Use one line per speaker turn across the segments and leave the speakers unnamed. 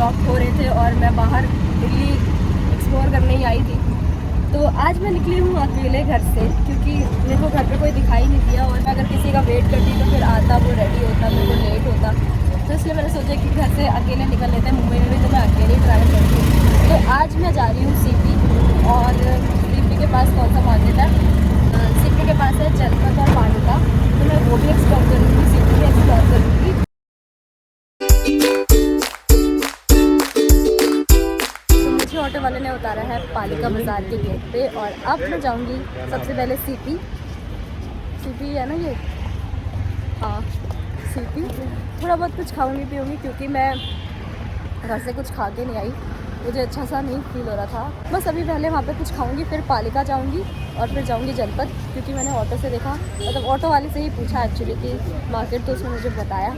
Lock हो रहे थे और मैं बाहर दिल्ली एक्सप्लोर करने ही आई थी। तो आज मैं निकली हूँ अकेले घर से, क्योंकि मेरे को घर पे कोई दिखाई नहीं दिया और मैं अगर किसी का वेट करती तो फिर आता, वो रेडी होता, मेरे को लेट होता। तो इसलिए मैंने सोचा कि घर से अकेले निकल लेते हैं। मुंबई में भी तो मैं अकेले ही ट्रैवल करती हूँ। तो आज मैं जा रही हूँ सीपी, और सीपी के पास कौन सा मार्केट है? सीपी के पास है जनपद और पालिका, तो मैं वो भी एक्सप्लोर करूँगी, सीपी भी एक्सप्लोर करूँगी। ऑटो वाले ने उतारा है पालिका बाज़ार के गेट पे, और अब मैं जाऊंगी सबसे पहले सीपी है ना ये, हाँ सीपी। थोड़ा बहुत कुछ खाऊंगी पीऊँगी, क्योंकि मैं घर से कुछ खा के नहीं आई, मुझे अच्छा सा नहीं फील हो रहा था। बस अभी पहले वहाँ पे कुछ खाऊंगी, फिर पालिका जाऊंगी और फिर जाऊंगी जनपद, क्योंकि मैंने ऑटो से देखा, मतलब ऑटो वाले से ही पूछा एक्चुअली कि मार्केट, तो उसने मुझे बताया।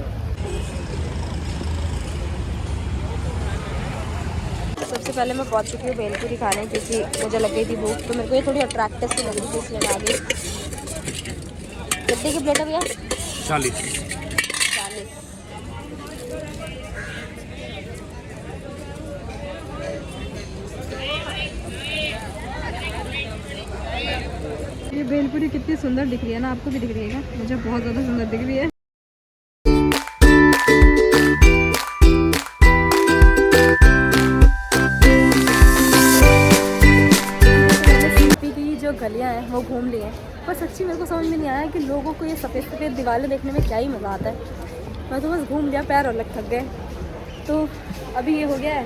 सबसे पहले मैं पहुंच चुकी हूँ भेलपुरी खाने, क्योंकि मुझे लग गई थी भूख, तो मेरे को ये थोड़ी अट्रैक्टिव सी लग रही थी, इसलिए मैं आ गई। कितने की प्लेट है भैया?
40।
ये भेलपुरी कितनी सुंदर दिख रही है ना, आपको भी दिख रही है क्या? मुझे बहुत ज़्यादा सुंदर दिख रही है। जो गलियाँ हैं वो घूम लिए हैं, पर सच्ची मेरे को समझ में नहीं आया कि लोगों को ये सफ़ेद सफ़ेद दीवारें देखने में क्या ही मज़ा आता है। मैं तो बस घूम लिया, पैर और लग थक गए। तो अभी ये हो गया है,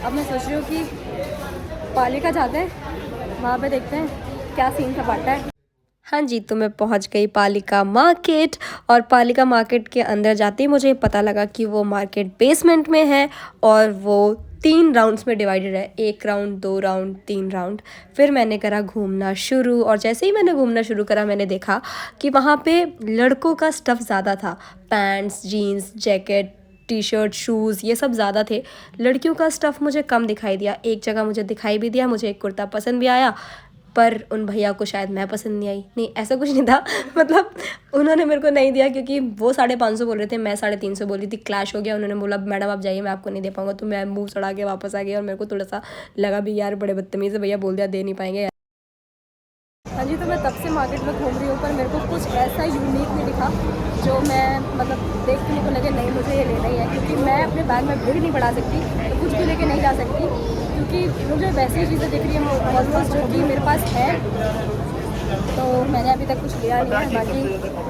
अब मैं सोच रही हूँ कि पालिका जाते हैं, वहाँ पे देखते हैं क्या सीन सपाटा है। हाँ जी, तो मैं पहुँच गई पालिका मार्केट, और पालिका मार्केट के अंदर जाते ही मुझे पता लगा कि वो मार्केट बेसमेंट में है, और वो 3 राउंड्स में डिवाइडेड है, 1 राउंड, 2 राउंड, 3 राउंड। फिर मैंने करा घूमना शुरू, और जैसे ही मैंने घूमना शुरू करा, मैंने देखा कि वहाँ पे लड़कों का स्टफ़ ज़्यादा था, pants, jeans, jacket, T shirt, shoes, ये सब ज़्यादा थे। लड़कियों का स्टफ़ मुझे कम दिखाई दिया। एक जगह मुझे दिखाई भी दिया, मुझे एक कुर्ता पसंद भी आया, पर उन भैया को शायद मैं पसंद नहीं आई। नहीं, ऐसा कुछ नहीं था, मतलब उन्होंने मेरे को नहीं दिया, क्योंकि वो 550 बोल रहे थे, मैं 350 बोली थी। क्लैश हो गया, उन्होंने बोला मैडम आप जाइए, मैं आपको नहीं दे पाऊँगा। तो मैं मुंह चढ़ा के वापस आ गई, और मेरे को थोड़ा सा लगा भी यार बड़े बदतमीज़ है भैया, बोल दिया दे नहीं पाएंगे। हाँ जी, तो मैं तब से मार्केट में घूम रही हूँ, पर मेरे को कुछ ऐसा यूनिक नहीं दिखा जो मैं मतलब देख के मेरे को लगे नहीं मुझे ये लेना ही है, क्योंकि मैं अपने बैग में भीड़ नहीं बढ़ा सकती, तो कुछ भी लेके नहीं जा सकती, क्योंकि मुझे वैसी चीज़ें दिख रही है ऑलमोस्ट जो कि मेरे पास है। तो मैंने अभी तक कुछ लिया नहीं है। बाकी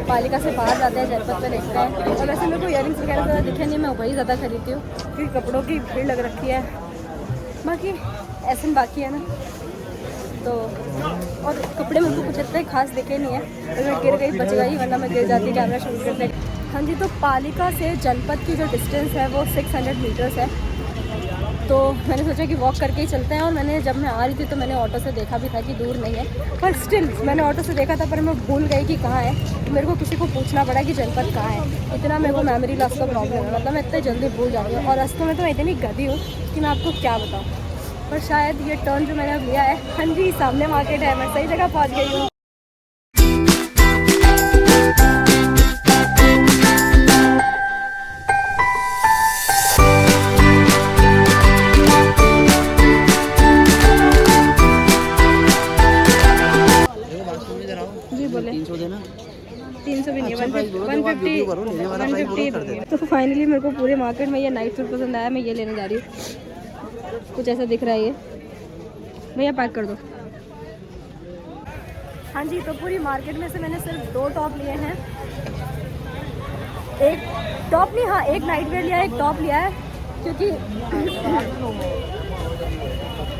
पालिका से बाहर जाते हैं, जनपद पे देखते हैं। और वैसे मेरे को इयरिंग्स वगैरह ज़्यादा दिखे नहीं, मैं वही ज़्यादा खरीदती हूँ, क्योंकि कपड़ों की भीड़ लग रखी है। बाकी ऐसे बाकी है ना, तो और कपड़े मेरे को कुछ इतने खास दिखे नहीं है, तो मैं गिर गई बच गई, वरना मैं गिर जाती कैमरा शूट करते। हाँ जी, तो पालिका से जनपद की जो डिस्टेंस है वो 600 मीटर्स है, तो मैंने सोचा कि वॉक करके ही चलते हैं। और मैंने जब मैं आ रही थी तो मैंने ऑटो से देखा भी था कि दूर नहीं है, पर स्टिल मैंने ऑटो से देखा था, पर मैं भूल गई कि कहाँ है। तो मेरे को किसी को पूछना पड़ा कि जनपद कहाँ है। इतना मेरे को मेमोरी लॉस का प्रॉब्लम है, मतलब मैं इतने जल्दी भूल जाती हूँ, और रास्तों में तो मैं इतनी गधी हूँ कि मैं आपको क्या बताऊँ। पर शायद ये टर्न जो मैंने अब लिया है, हाँ जी सामने मार्केट है, मैं सही जगह पहुँच गई हूँ। जी बोले
300 देना,
300 भी नहीं है, 150। तो फाइनली मेरे को पूरे मार्केट में ये नाइट सूट पसंद आया, मैं ये लेने जा रही हूँ। कुछ ऐसा दिख रहा है ये, भैया पैक कर दो। हाँ जी, तो पूरी मार्केट में से मैंने सिर्फ 2 टॉप लिए हैं। एक टॉप नहीं, हाँ एक नाइट वेयर लिया है, एक टॉप लिया है, क्योंकि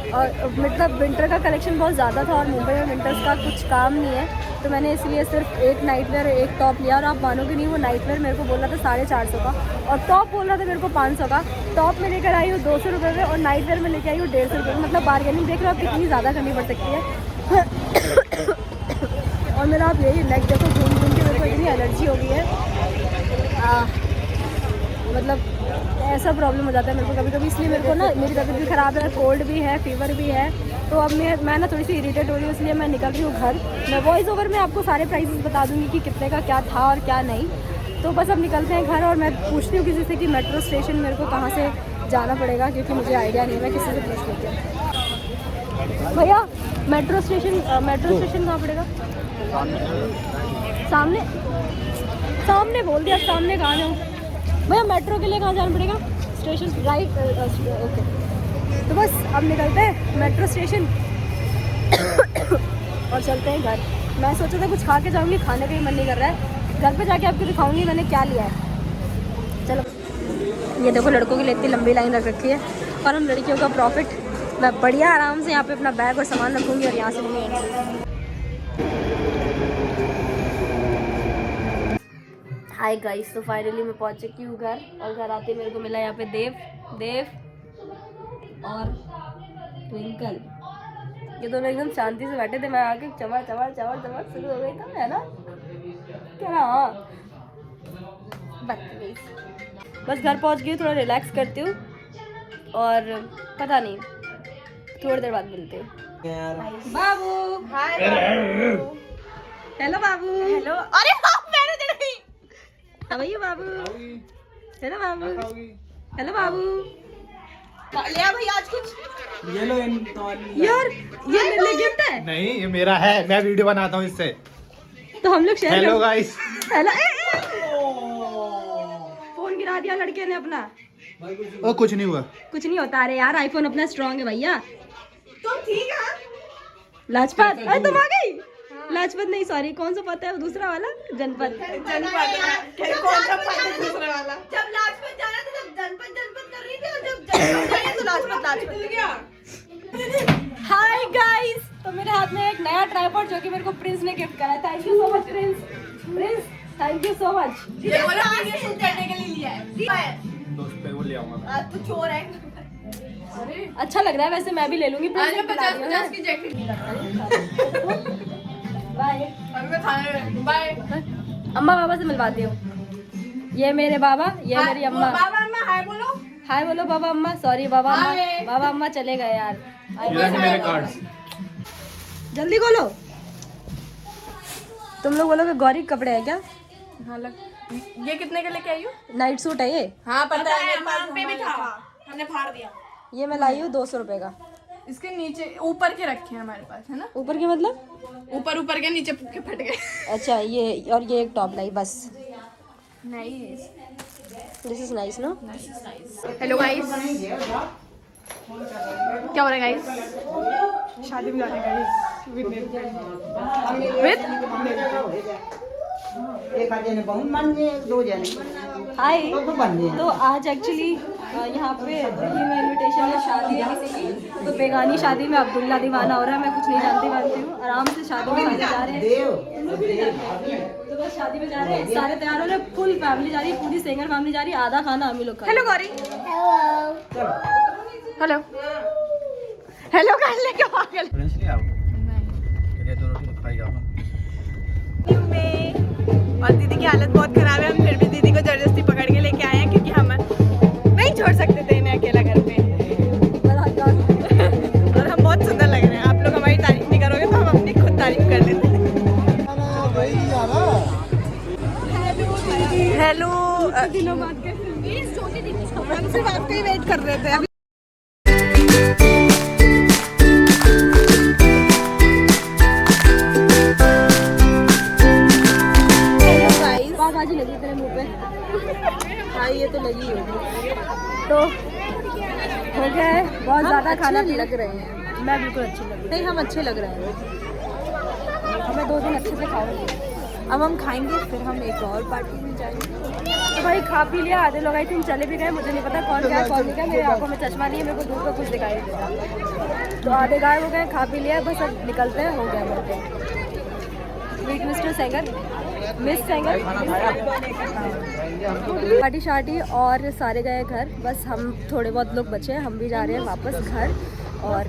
और मतलब विंटर का कलेक्शन बहुत ज़्यादा था, और मुंबई में विंटर्स का कुछ काम नहीं है, तो मैंने इसलिए सिर्फ एक नाइट वेयर और एक टॉप लिया। और आप मानोगे नहीं, वो नाइट वेयर मेरे को बोल रहा था 450 का, और टॉप बोल रहा था मेरे को 500 का। टॉप में लेकर आई हूँ 200 रुपये में, और नाइट वेयर में लेकर आई हूँ 150 रुपये में। मतलब बार्गेनिंग देख रहे हो आप कितनी ज़्यादा करनी पड़ सकती है। और मेरा आप यही नेक देखो, घूम घूम के मेरे को इतनी एलर्जी हो गई है, मतलब ऐसा प्रॉब्लम हो जाता है मेरे को कभी कभी, इसलिए मेरे को ना मेरी तबीयत भी ख़राब है, कोल्ड भी है, फीवर भी है। तो अब मैं ना थोड़ी सी इरिटेट हो रही हूँ, इसलिए मैं निकल रही हूँ घर। मैं वॉइस ओवर में आपको सारे प्राइसेस बता दूँगी कि कितने का क्या था और क्या नहीं। तो बस अब निकलते हैं घर, और मैं पूछती हूँ किसी से कि मेट्रो स्टेशन मेरे को कहाँ से जाना पड़ेगा क्योंकि मुझे आइडिया नहीं है, मैं किसी से पूछ लेती हूँ। भैया मेट्रो स्टेशन कहाँ पड़ेगा? सामने सामने बोल दिया, सामने कहाँ जाऊँ भैया? मेट्रो के लिए कहाँ जाना पड़ेगा? Station right, okay. तो बस अब निकलते हैं मेट्रो स्टेशन और चलते हैं घर। मैं सोचा था कुछ खा के जाऊँगी, खाने का ही मन नहीं कर रहा है। घर पे जाके आपको दिखाऊंगी मैंने क्या लिया है। चलो ये देखो लड़कों के लिए इतनी लंबी लाइन रख रखी है और हम लड़कियों का प्रॉफिट। मैं बढ़िया आराम से यहाँ पे अपना बैग और सामान रखूँगी और यहाँ से लूँगी। हाय गाइस, तो फाइनली मैं पहुँच चुकी हूँ घर और घर आते मेरे को मिला यहाँ पे देव और ट्विंकल। ये दोनों एकदम शांति से बैठे थे, मैं आके चमक शुरू हो गई था, है ना? क्या ना बदतमीज। बस घर पहुँच गई, थोड़ा रिलैक्स करती हूँ और पता नहीं थोड़ी देर बाद मिलते हैं। बाबू हाय, हेलो बाबू। हेलो, अरे मैंने देखी। हाउ आर यू बाबू? हेलो बाबू, हेलो बाबू। ले आ भैया आज कुछ ये लो। यार ये मेरे लिए गिफ्ट है।
नहीं ये मेरा है, मैं वीडियो बनाता हूँ इससे,
तो हम लोग share.
Hello guys.
Hello, phone गिरा दिया लड़के ने अपना।
ओ कुछ नहीं हुआ, कुछ
नहीं होता। अरे यार आईफोन अपना स्ट्रॉन्ग है भैया। तुम ठीक है? लाजपत, अरे तुम आ गई। लाजपत नहीं, सॉरी, कौन सा पता है वो दूसरा वाला? जनपद। कौन सा पता है दूसरा वाला? जब लाजपत जाना था तब जनपद कर रही थी और जब जनपद जाना तो लाजपत गया। हाय गाइस, तो मेरे हाथ में एक नया ट्राइपॉड जो कि मेरे को प्रिंस ने गिफ्ट करा है। Thank you so much Prince, thank you so much. ये बोला वीडियो शूट करने के लिए लिया है।
दोस्त पे वो ले आऊंगा।
आज तो चोर है। अच्छा लग रहा है वैसे, मैं भी ले लूंगी। आज मैं 50 की जैकेट बाय। बाय। अम्मा बाबा से मिलवाती हूँ। ये मेरे बाबा, ये मेरी अम्मा। बाबा अम्मा हाय बोलो। हाय बोलो बाबा अम्मा। सॉरी बाबा अम्मा, बाबा अम्मा चले गए यार।
मेरे कार्ड्स
जल्दी खोलो। तुम लोग बोलोगे गौरी कपड़े है क्या? हाँ लग। ये कितने के लेके आई हो? नाइट सूट है ये। हाँ पता है, मेरे पास पे भी था, हमने फाड़ दिया। ये मैं लाई हूँ 200 रुपए का। इसके नीचे ऊपर के रखे हैं हमारे पास, है ना? ऊपर के मतलब ऊपर के नीचे के फट गए। अच्छा ये, और ये एक टॉप लाई बस। Nice, this is nice no? Hello guys, क्या हो रहा है गाइस? शादी में जा रहे हैं गाइस विद हाय। तो आज एक्चुअली यहाँ पे दिल्ली में इनविटेशन है, शादी है किसी की, तो बेगानी शादी में अब्दुल्ला दीवाना हो रहा है। मैं कुछ नहीं जानती हूँ, आराम से शादी में जा रहे हैं। तो बस शादी में जा रहे हैं, सारे तैयार हो रहे हैं, फुल फैमिली जा रही है, पूरी सेंगर फैमिली जा रही है, आधा खाना हम ही लोग। हेलो गौरी। हेलो हेलो कर ले क्या पागल। और दीदी की हालत बहुत खराब है, हम फिर भी दीदी को जबरदस्ती पकड़ के लेके आए हैं क्योंकि हम नहीं छोड़ सकते थे इन्हें अकेला घर पे। और हम बहुत सुंदर लग रहे हैं, आप लोग हमारी तारीफ नहीं करोगे तो हम अपनी खुद तारीफ कर लेते हैं। हेलो, दिनों बाद हम सिर्फ आपका ही वेट कर रहे थे। बाजी लगी तेरे मुंह पे। हाँ ये तो लगी होगी। तो हो गया है, बहुत ज़्यादा खाना लग रहे हैं। मैं बिल्कुल अच्छी लग रही, नहीं हम अच्छे लग रहे हैं। हमें 2 दिन अच्छे से खाओगे। अब हम खाएंगे, फिर हम एक और पार्टी में जाएंगे। तो भाई खा पी लिया, आधे लोग आई थिंक चले भी गए, मुझे नहीं पता कौन क्या कौन नहीं क्या। मेरे आंखों में चश्मा नहीं है, मेरे को दूर का कुछ दिखाई नहीं देता। तो आधे गायब हो गए, खा पी लिया, बस अब निकलते हैं। हो गया मिलते हैं। Meet mister Sengar, miss Sengar, party शार्टी और सारे गए घर, बस हम थोड़े बहुत लोग बचे हैं। हम भी जा रहे हैं वापस घर। और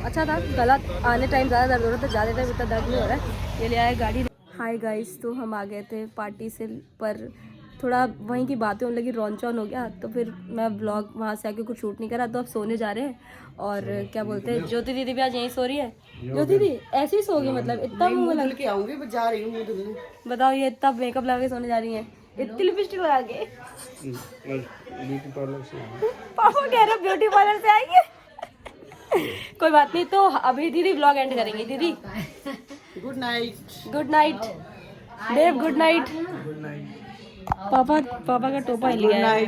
अच्छा था, गला आने टाइम ज़्यादा दर्द हो रहा था, ज़्यादा टाइम इतना दर्द नहीं हो रहा है। ये ले आए गाड़ी। हाय गाइस, तो हम आ गए थे पार्टी से, पर थोड़ा वहीं की बातें होने लगी, रौन चौन हो गया, तो फिर मैं व्लॉग वहाँ से आके कुछ शूट नहीं करा। तो अब सोने जा रहे हैं। और क्या बोलते हैं, ज्योति दीदी भी आज यहीं सो रही है। ज्योति दीदी ऐसे ही सोगी, मतलब इतना मुँह लगा के आऊँगी, जा रही हूँ। बताओ ये इतना मेकअप लगा के सोने जा रही है, इतनी लिपस्टिक लगा के
ब्यूटी पार्लर से
पापा कह रहे ब्यूटी पार्लर से आएंगे। कोई बात नहीं, तो अभी दीदी व्लॉग एंड करेंगे। दीदी
गुड नाइट।
गुड नाइट देव, गुड नाइट।
गुड नाइट
पापा का टोपा ही लिया है।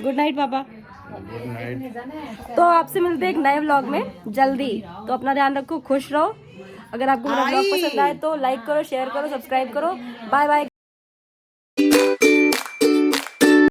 गुड नाइट पापा।
Good night.
तो आपसे मिलते हैं एक नए व्लॉग में जल्दी। तो अपना ध्यान रखो, खुश रहो। अगर आपको मेरा व्लॉग पसंद आए तो लाइक करो, शेयर करो, सब्सक्राइब करो। Bye bye.